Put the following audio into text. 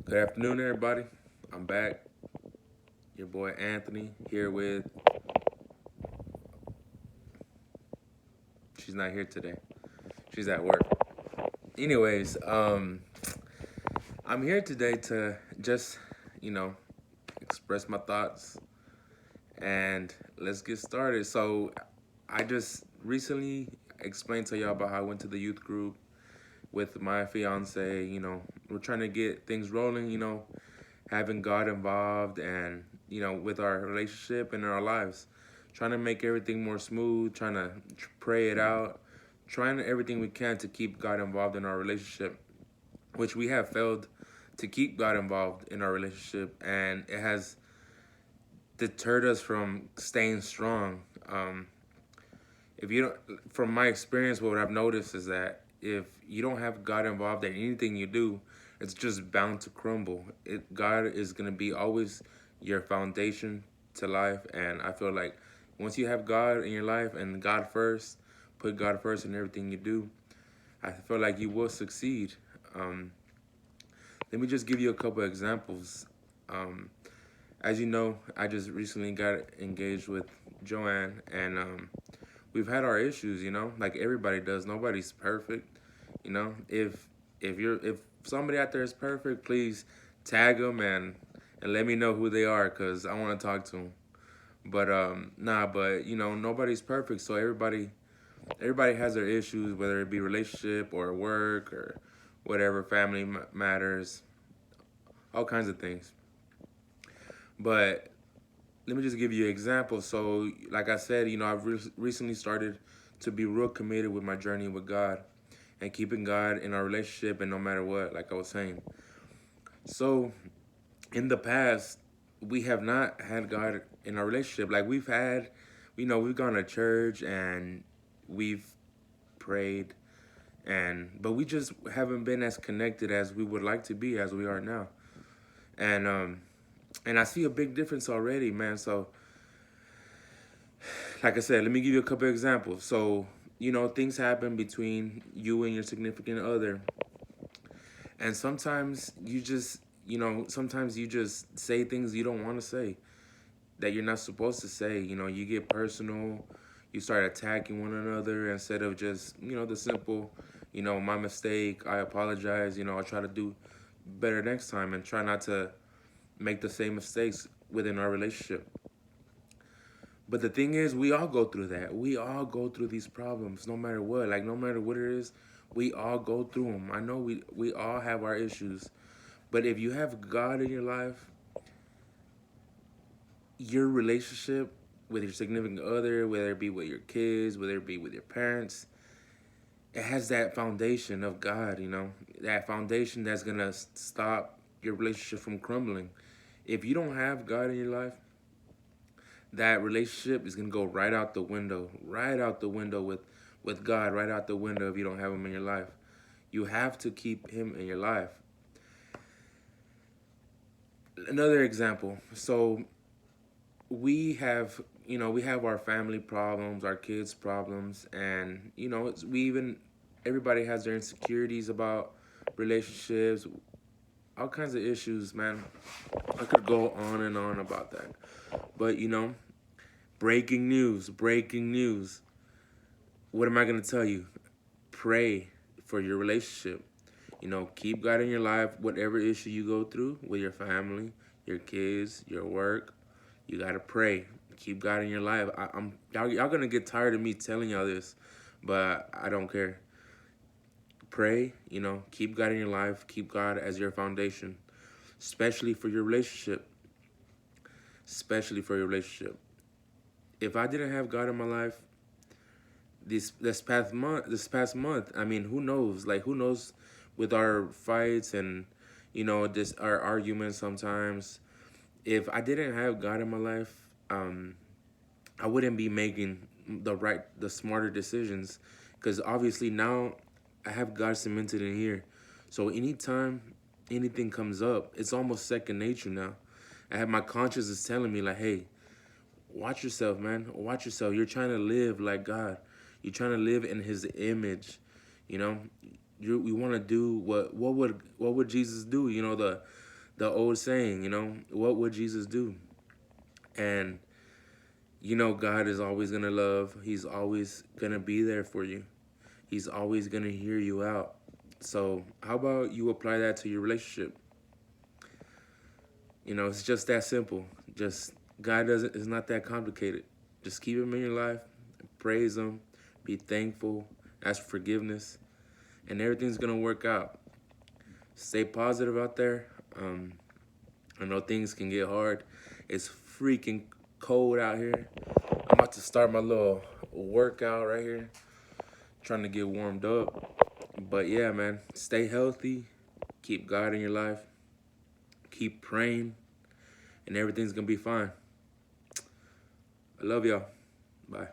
Good afternoon, everybody. I'm back. Your boy Anthony here with. She's not here today. She's at work. Anyways, I'm here today to just, you know, express my thoughts and let's get started. So, I just recently explained to y'all about how I went to the youth group with my fiance. We're trying to get things rolling. Having God involved and with our relationship and in our lives, trying to make everything more smooth, trying to pray it out, trying everything we can to keep God involved in our relationship, which we have failed to keep God involved in our relationship, and it has deterred us from staying strong. If you don't, from my experience, what I've noticed is that if you don't have God involved in anything you do, it's just bound to crumble. God is gonna be always your foundation to life, and I feel like once you have God in your life and God first, put God first in everything you do, I feel like you will succeed. Um, Let me just give you a couple of examples. Um, as you know, I just recently got engaged with Joanne, and we've had our issues, like everybody does. Nobody's perfect, if somebody out there is perfect, please tag them and let me know who they are, cause I want to talk to them. But but nobody's perfect, so everybody has their issues, whether it be relationship or work or whatever, family matters, all kinds of things. But let me just give you an example. So, like I said, I've recently started to be real committed with my journey with God and keeping God in our relationship, and no matter what, like I was saying. So, in the past, we have not had God in our relationship. Like we've gone to church and we've prayed, but we just haven't been as connected as we would like to be as we are now. And and I see a big difference already, man. So, like I said, let me give you a couple examples. So, things happen between you and your significant other, and sometimes you just say things you don't want to say, that you're not supposed to say. You get personal, you start attacking one another instead of just, the simple, my mistake, I apologize, I'll try to do better next time and try not to make the same mistakes within our relationship. But the thing is, we all go through that. We all go through these problems, no matter what. Like, no matter what it is, we all go through them. I know we all have our issues. But if you have God in your life, your relationship with your significant other, whether it be with your kids, whether it be with your parents, it has that foundation of God, that foundation that's going to stop your relationship from crumbling. If you don't have God in your life, that relationship is gonna go right out the window with God, right out the window if you don't have Him in your life. You have to keep Him in your life. Another example. So we have our family problems, our kids problems, and we even everybody has their insecurities about relationships, all kinds of issues, man. I could go on and on about that, but breaking news, breaking news. What am I going to tell you? Pray for your relationship. Keep God in your life, whatever issue you go through with your family, your kids, your work. You got to pray. Keep God in your life. Y'all going to get tired of me telling y'all this, but I don't care. Pray, keep God in your life. Keep God as your foundation, especially for your relationship. Especially for your relationship. If I didn't have God in my life, this past month, I mean, who knows? Like, who knows with our fights and this our arguments sometimes. If I didn't have God in my life, I wouldn't be making the smarter decisions, because obviously now I have God cemented in here. So anytime anything comes up, it's almost second nature now. I have my conscience is telling me like, hey, watch yourself, man. Watch yourself. You're trying to live like God. You're trying to live in His image. You know, we want to do what would Jesus do? the old saying, what would Jesus do? And God is always going to love. He's always going to be there for you. He's always going to hear you out. So how about you apply that to your relationship? It's just that simple. Just God doesn't, it's not that complicated. Just keep him in your life, praise him, be thankful, ask for forgiveness, and everything's going to work out. Stay positive out there. I know things can get hard. It's freaking cold out here. I'm about to start my little workout right here, trying to get warmed up. But yeah, man, stay healthy. Keep God in your life. Keep praying, and everything's going to be fine. I love y'all. Bye.